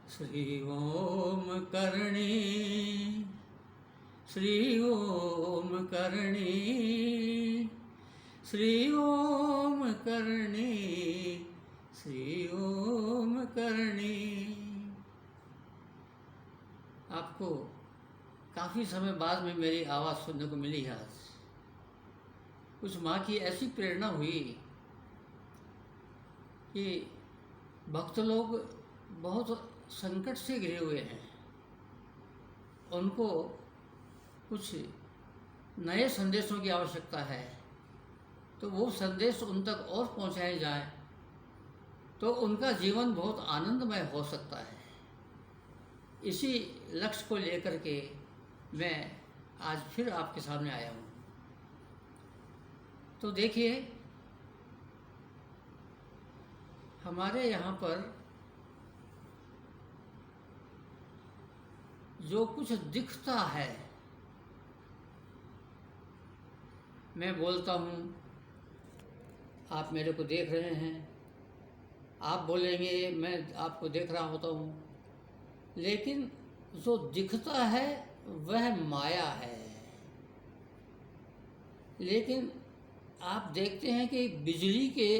श्री ओम करणी, श्री ओम करणी, श्री ओम करणी, श्री ओम करणी। आपको काफ़ी समय बाद में मेरी आवाज़ सुनने को मिली है आज। कुछ माँ की ऐसी प्रेरणा हुई कि भक्त लोग बहुत संकट से घिरे हुए हैं, उनको कुछ नए संदेशों की आवश्यकता है, तो वो संदेश उन तक और पहुंचाए जाएं तो उनका जीवन बहुत आनंदमय हो सकता है। इसी लक्ष्य को लेकर के मैं आज फिर आपके सामने आया हूँ। तो देखिए, हमारे यहाँ पर जो कुछ दिखता है, मैं बोलता हूँ, आप मेरे को देख रहे हैं, आप बोलेंगे, मैं आपको देख रहा होता हूँ, लेकिन जो दिखता है वह माया है। लेकिन आप देखते हैं कि बिजली के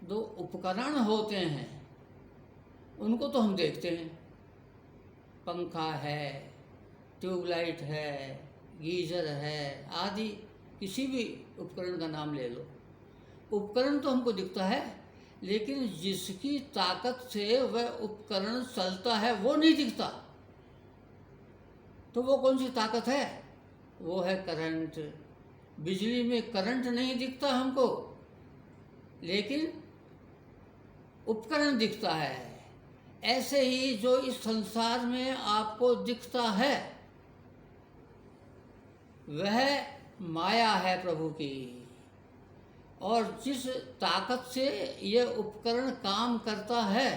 दो उपकरण होते हैं, उनको तो हम देखते हैं, पंखा है, ट्यूबलाइट है, गीज़र है आदि, किसी भी उपकरण का नाम ले लो, उपकरण तो हमको दिखता है, लेकिन जिसकी ताकत से वह उपकरण चलता है वो नहीं दिखता। तो वो कौन सी ताकत है? वो है करंट। बिजली में करंट नहीं दिखता हमको, लेकिन उपकरण दिखता है। ऐसे ही जो इस संसार में आपको दिखता है वह माया है प्रभु की, और जिस ताकत से यह उपकरण काम करता है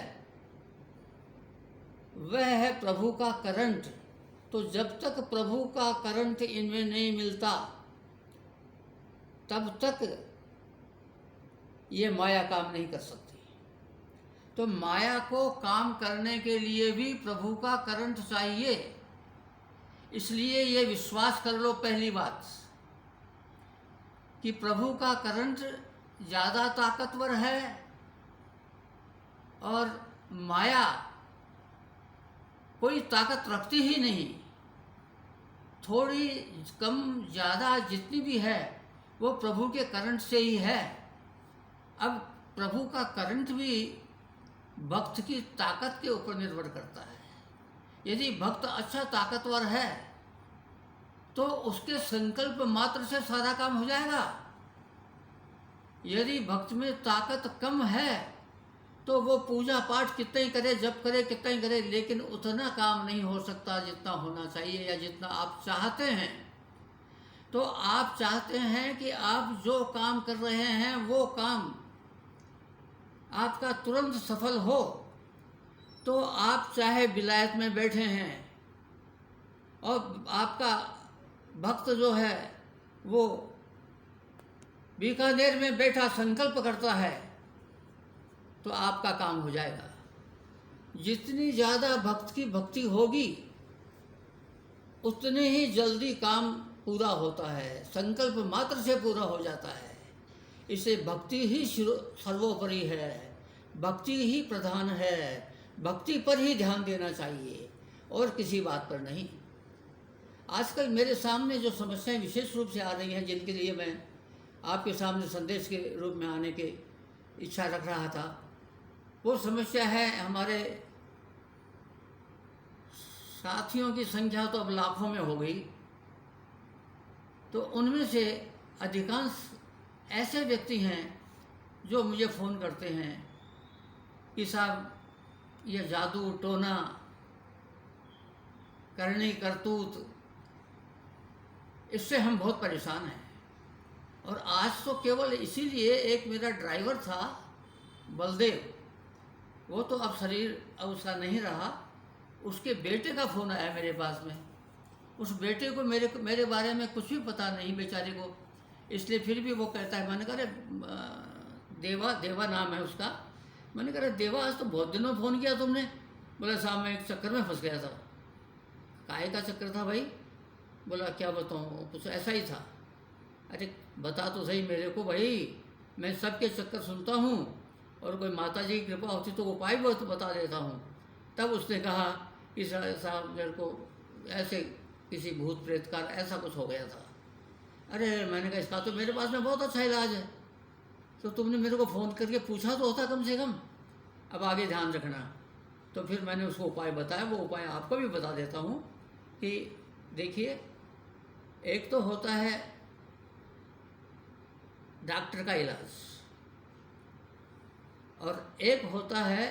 वह है प्रभु का करंट। तो जब तक प्रभु का करंट इनमें नहीं मिलता तब तक ये माया काम नहीं कर सकती। तो माया को काम करने के लिए भी प्रभु का करंट चाहिए। इसलिए ये विश्वास कर लो, पहली बात, कि प्रभु का करंट ज़्यादा ताकतवर है और माया कोई ताकत रखती ही नहीं। थोड़ी कम ज़्यादा जितनी भी है वो प्रभु के करंट से ही है। अब प्रभु का करंट भी भक्त की ताकत के ऊपर निर्भर करता है। यदि भक्त अच्छा ताकतवर है तो उसके संकल्प मात्र से सारा काम हो जाएगा। यदि भक्त में ताकत कम है तो वो पूजा पाठ कितना ही करे, जप करे, कितना ही करे, लेकिन उतना काम नहीं हो सकता जितना होना चाहिए या जितना आप चाहते हैं। तो आप चाहते हैं कि आप जो काम कर रहे हैं वो काम आपका तुरंत सफल हो, तो आप चाहे विलायत में बैठे हैं और आपका भक्त जो है वो बीकानेर में बैठा संकल्प करता है, तो आपका काम हो जाएगा। जितनी ज़्यादा भक्त की भक्ति होगी उतने ही जल्दी काम पूरा होता है, संकल्प मात्र से पूरा हो जाता है। इसे भक्ति ही सर्वोपरि है, भक्ति ही प्रधान है, भक्ति पर ही ध्यान देना चाहिए और किसी बात पर नहीं। आजकल मेरे सामने जो समस्याएं विशेष रूप से आ रही हैं, जिनके लिए मैं आपके सामने संदेश के रूप में आने की इच्छा रख रहा था, वो समस्या है, हमारे साथियों की संख्या तो अब लाखों में हो गई, तो उनमें से अधिकांश ऐसे व्यक्ति हैं जो मुझे फ़ोन करते हैं कि साहब ये जादू टोना करनी करतूत, इससे हम बहुत परेशान हैं। और आज तो केवल इसीलिए एक मेरा ड्राइवर था बलदेव, वो तो अब शरीर अब उसका नहीं रहा, उसके बेटे का फ़ोन आया मेरे पास में। उस बेटे को मेरे बारे में कुछ भी पता नहीं बेचारे को, इसलिए फिर भी वो कहता है, मैंने कहा देवा नाम है उसका, मैंने कहा देवा आज तो बहुत दिनों फ़ोन किया तुमने। बोला साहब मैं एक चक्कर में फंस गया था। काहे का चक्कर था भाई? बोला क्या बताऊँ, कुछ ऐसा ही था। अरे बता तो सही मेरे को भाई, मैं सबके चक्कर सुनता हूँ और कोई माता जी की कृपा होती तो उपाय भी तो बता देता हूँ। तब उसने कहा कि साहब मेरे को ऐसे किसी भूत प्रेत का ऐसा कुछ हो गया था। अरे मैंने कहा इसका तो मेरे पास में बहुत अच्छा इलाज है, तो तुमने मेरे को फ़ोन करके पूछा तो होता कम से कम। अब आगे ध्यान रखना। तो फिर मैंने उसको उपाय बताया, वो उपाय आपको भी बता देता हूँ कि देखिए, एक तो होता है डॉक्टर का इलाज और एक होता है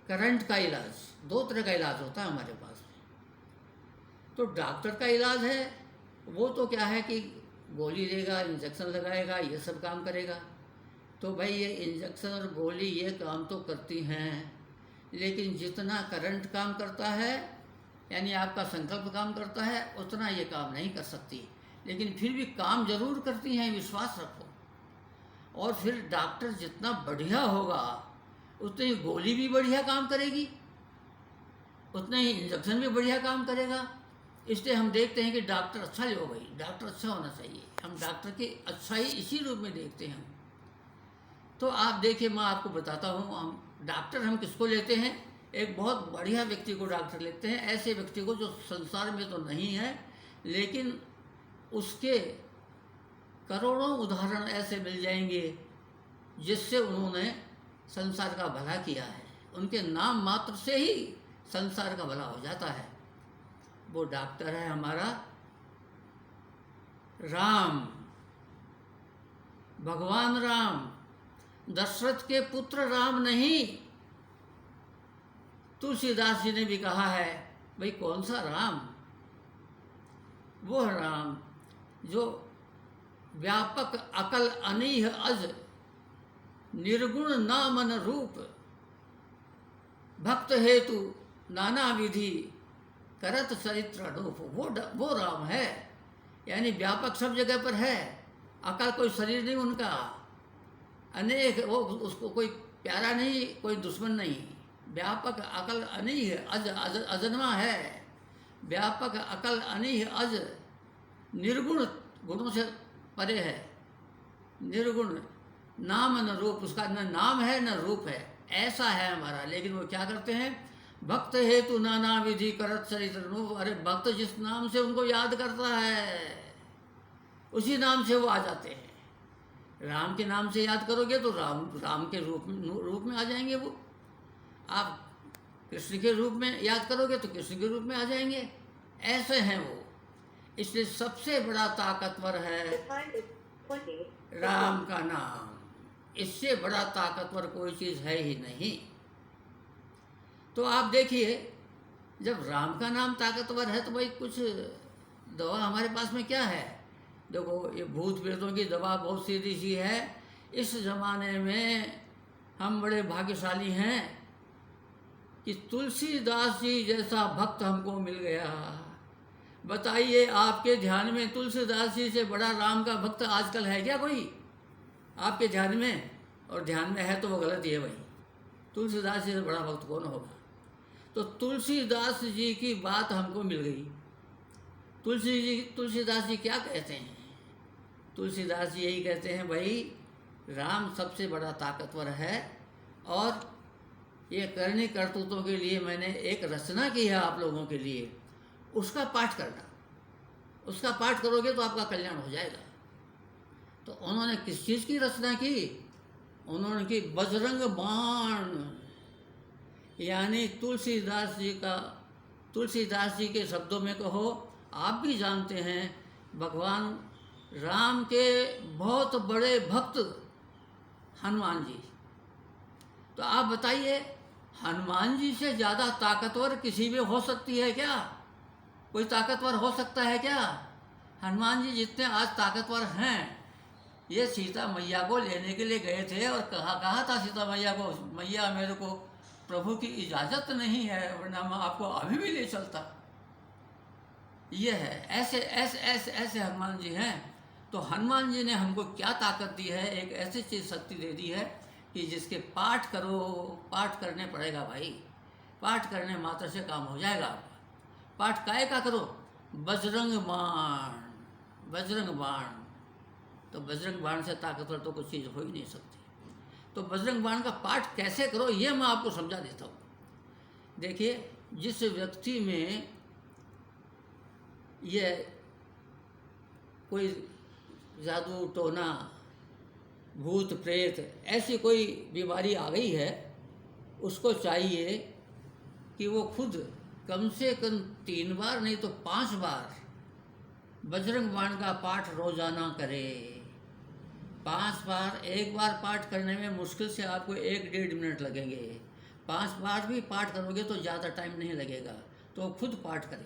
करंट का इलाज। दो तरह का इलाज होता है हमारे पास में। तो डॉक्टर का इलाज है वो तो क्या है कि गोली देगा, इंजेक्शन लगाएगा, ये सब काम करेगा। तो भाई ये इंजेक्शन और गोली ये काम तो करती हैं, लेकिन जितना करंट काम करता है यानी आपका संकल्प काम करता है उतना ये काम नहीं कर सकती, लेकिन फिर भी काम जरूर करती हैं, विश्वास रखो। और फिर डॉक्टर जितना बढ़िया होगा उतनी ही गोली भी बढ़िया काम करेगी, उतना ही इंजेक्शन भी बढ़िया काम करेगा। इसलिए हम देखते हैं कि डॉक्टर अच्छा ले, भाई डॉक्टर अच्छा होना चाहिए। हम डॉक्टर की अच्छाई इसी रूप में देखते हैं। तो आप देखिए, मैं आपको बताता हूँ, हम किसको लेते हैं? एक बहुत बढ़िया व्यक्ति को डॉक्टर लेते हैं, ऐसे व्यक्ति को जो संसार में तो नहीं है लेकिन उसके करोड़ों उदाहरण ऐसे मिल जाएंगे जिससे उन्होंने संसार का भला किया है। उनके नाम मात्र से ही संसार का भला हो जाता है। वो डॉक्टर है हमारा राम, भगवान राम। दशरथ के पुत्र राम नहीं, तुलसीदास जी ने भी कहा है भाई कौन सा राम? वो राम जो व्यापक अकल अनीह अज, निर्गुण नामन रूप, भक्त हेतु नाना विधि, करत चरित्र अनूप। वो राम है, यानी व्यापक सब जगह पर है। अकल कोई शरीर नहीं उनका, अनेक, वो उसको कोई प्यारा नहीं, कोई दुश्मन नहीं। व्यापक अकल अनीह अज, अजन्मा है। व्यापक अकल अनीह अज, निर्गुण, गुणों से परे है, निर्गुण, नाम न रूप, उसका न नाम है न रूप है, ऐसा है हमारा। लेकिन वो क्या करते हैं? भक्त हेतु नाना विधि करत चरित्र अनूप। अरे भक्त जिस नाम से उनको याद करता है उसी नाम से वो आ जाते हैं। राम के नाम से याद करोगे तो राम के रूप में आ जाएंगे वो। आप कृष्ण के रूप में याद करोगे तो कृष्ण के रूप में आ जाएंगे। ऐसे हैं वो। इसलिए सबसे बड़ा ताकतवर है राम का नाम। इससे बड़ा ताकतवर कोई चीज़ है ही नहीं। तो आप देखिए, जब राम का नाम ताकतवर है तो भाई कुछ दवा हमारे पास में क्या है? देखो, ये भूत प्रेतों की दवा बहुत सीधी सी है। इस ज़माने में हम बड़े भाग्यशाली हैं कि तुलसीदास जी जैसा भक्त हमको मिल गया। बताइए, आपके ध्यान में तुलसीदास जी से बड़ा राम का भक्त आजकल है क्या कोई आपके ध्यान में? और ध्यान में है तो वो गलत ही है भाई। तुलसीदास जी से बड़ा भक्त कौन होगा? तो तुलसीदास जी की बात हमको मिल गई। तुलसीदास जी क्या कहते हैं? तुलसीदास जी यही कहते हैं भाई, राम सबसे बड़ा ताकतवर है और ये करनी करतूतों के लिए मैंने एक रचना की है आप लोगों के लिए, उसका पाठ करना। उसका पाठ करोगे तो आपका कल्याण हो जाएगा। तो उन्होंने किस चीज़ की रचना की? उन्होंने की बजरंग बाण, यानी तुलसीदास जी के शब्दों में कहो, आप भी जानते हैं भगवान राम के बहुत बड़े भक्त हनुमान जी। तो आप बताइए, हनुमान जी से ज़्यादा ताकतवर किसी में हो सकती है क्या? कोई ताकतवर हो सकता है क्या? हनुमान जी जितने आज ताकतवर हैं, ये सीता मैया को लेने के लिए गए थे और कहा था सीता मैया को, मैया मेरे को प्रभु की इजाज़त नहीं है वरना मैं आपको अभी भी ले चलता। ये है, ऐसे ऐसे ऐसे ऐसे हनुमान जी हैं। तो हनुमान जी ने हमको क्या ताकत दी है? एक ऐसी चीज़ शक्ति दे दी है कि जिसके पाठ करो, पाठ करने पड़ेगा भाई, पाठ करने मात्र से काम हो जाएगा आपका। पाठ काय का करो? बजरंग बाण, बजरंग बाण। तो बजरंग बाण से ताकतवर तो कुछ चीज़ हो ही नहीं सकती। तो बजरंग बाण का पाठ कैसे करो ये मैं आपको समझा देता हूँ। देखिए, जिस व्यक्ति में ये कोई जादू टोना, भूत प्रेत ऐसी कोई बीमारी आ गई है, उसको चाहिए कि वो खुद कम से कम 3 बार नहीं तो 5 बार बजरंग बाण का पाठ रोजाना करे। 5 बार, एक बार पाठ करने में मुश्किल से आपको 1-1.5 मिनट लगेंगे। 5 बार भी पाठ करोगे तो ज़्यादा टाइम नहीं लगेगा। तो खुद पाठ करें,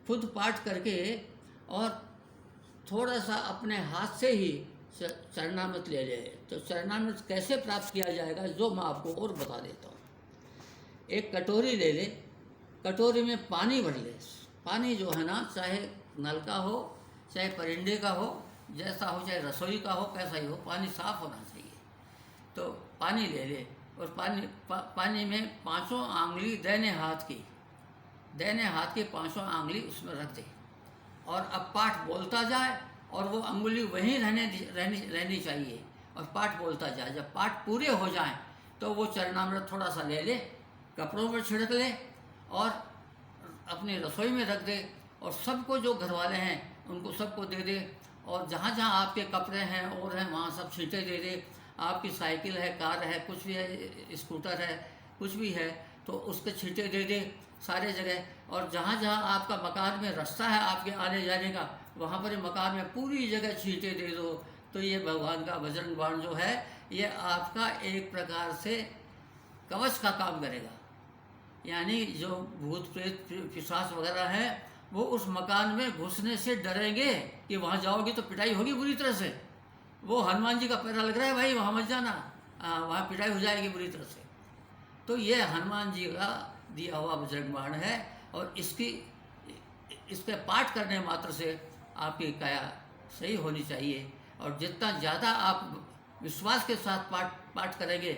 खुद पाठ करके और थोड़ा सा अपने हाथ से ही चरणामृत ले ले। तो चरणामृत कैसे प्राप्त किया जाएगा जो मैं आपको और बता देता हूँ। एक कटोरी ले ले, कटोरी में पानी भर ले। पानी जो है ना, चाहे नल का हो, चाहे परिंदे का हो, जैसा हो, चाहे रसोई का हो, कैसा ही हो, पानी साफ होना चाहिए। तो पानी ले ले और पानी में 5 आंगली दाहिने हाथ की 5 आंगली उसमें रख दे और अब पाठ बोलता जाए और वो अंगुली वहीं रहनी चाहिए और पाठ बोलता जाए। जब पाठ पूरे हो जाएं तो वो चरणामृत थोड़ा सा ले ले, कपड़ों पर छिड़क ले और अपनी रसोई में रख दे और सबको, जो घर वाले हैं उनको सबको दे दे। और जहाँ जहाँ आपके कपड़े हैं और हैं वहाँ सब छींटे दे दे। आपकी साइकिल है, कार है, कुछ भी है, स्कूटर है, कुछ भी है, तो उसके छींटे दे दे सारे जगह। और जहाँ जहाँ आपका मकान में रास्ता है आपके आने जाने का, वहाँ पर मकान में पूरी जगह छींटे दे दो। तो ये भगवान का बजरंग बाण जो है, ये आपका एक प्रकार से कवच का काम करेगा। यानी जो भूत प्रेत पिशाच वगैरह है वो उस मकान में घुसने से डरेंगे कि वहाँ जाओगे तो पिटाई होगी बुरी तरह से। वो हनुमान जी का पैरा लग रहा है भाई, वहाँ मत जाना, वहाँ पिटाई हो जाएगी बुरी तरह से। तो ये हनुमान जी का दिया हुआ बजरंग बाण है और इसके पाठ करने मात्र से आपकी काया सही होनी चाहिए। और जितना ज़्यादा आप विश्वास के साथ पाठ करेंगे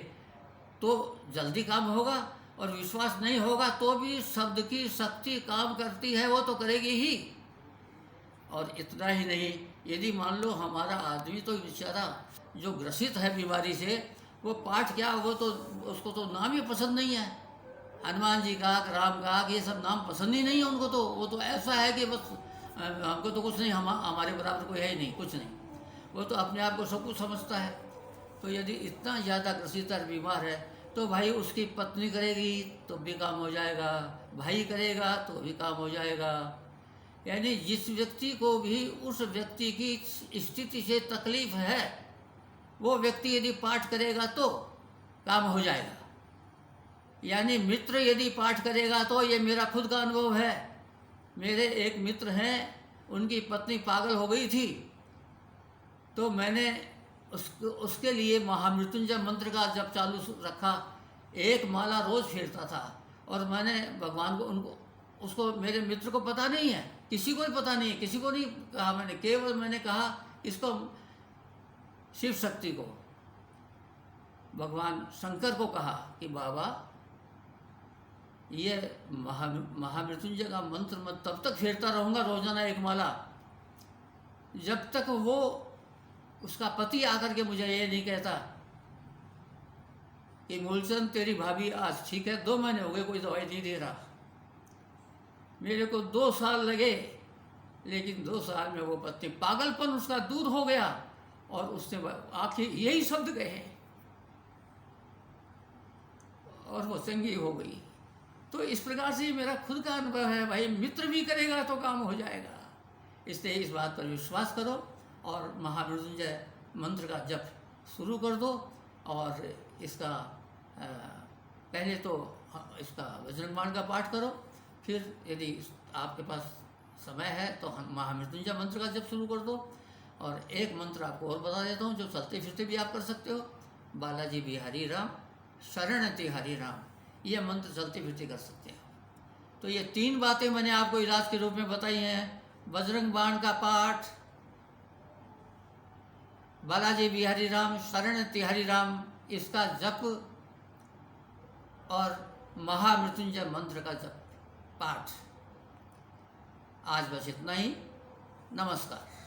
तो जल्दी काम होगा, और विश्वास नहीं होगा तो भी शब्द की शक्ति काम करती है, वो तो करेगी ही। और इतना ही नहीं, यदि मान लो हमारा आदमी तो बेचारा जो ग्रसित है बीमारी से, वो पाठ क्या, वो तो उसको तो नाम ही पसंद नहीं है। हनुमान जी का, राम का, ये सब नाम पसंद ही नहीं है उनको। तो वो तो ऐसा है कि बस हमको तो कुछ नहीं, हमारे बराबर कोई है ही नहीं, कुछ नहीं। वो तो अपने आप को सब कुछ समझता है। तो यदि इतना ज़्यादा ग्रसित और बीमार है तो भाई उसकी पत्नी करेगी तो भी काम हो जाएगा, भाई करेगा तो भी काम हो जाएगा। यानी जिस व्यक्ति को भी उस व्यक्ति की स्थिति से तकलीफ है, वो व्यक्ति यदि पाठ करेगा तो काम हो जाएगा। यानी मित्र यदि पाठ करेगा तो, ये मेरा खुद का अनुभव है। मेरे एक मित्र हैं, उनकी पत्नी पागल हो गई थी, तो मैंने उसके लिए महामृत्युंजय मंत्र का जप चालू रखा। 1 माला रोज फेरता था और मैंने भगवान को, उसको, मेरे मित्र को पता नहीं है, किसी को भी पता नहीं है, किसी को नहीं कहा मैंने, केवल मैंने कहा इसको, शिव शक्ति को, भगवान शंकर को कहा कि बाबा ये महामृत्युंजय का मंत्र मैं तब तक फेरता रहूँगा रोजाना 1 माला, जब तक वो उसका पति आकर के मुझे ये नहीं कहता कि मूलचंद तेरी भाभी आज ठीक है, 2 महीने हो गए कोई दवाई नहीं दे रहा। मेरे को 2 साल लगे, लेकिन 2 साल में वो पत्नी, पागलपन उसका दूर हो गया और उसने आखिर यही शब्द कहे और वो चंगी हो गई। तो इस प्रकार से मेरा खुद का अनुभव है भाई, मित्र भी करेगा तो काम हो जाएगा। इसलिए इस बात पर विश्वास करो और महामृत्युंजय मंत्र का जप शुरू कर दो। और इसका पहले तो इसका बजरंग बाण का पाठ करो, फिर यदि आपके पास समय है तो हम महामृत्युंजय मंत्र का जप शुरू कर दो। और एक मंत्र आपको और बता देता हूँ जो चलते फिरते भी आप कर सकते हो, बालाजी बिहारी राम शरण तिहारी राम, ये मंत्र चलते फिरते कर सकते हो। तो ये 3 बातें मैंने आपको इलाज के रूप में बताई हैं, बजरंग बाण का पाठ, बालाजी बिहारी राम शरण तिहारी राम, इसका जप और महामृत्युंजय मंत्र का जप पाठ। आज बस इतना ही। नमस्कार।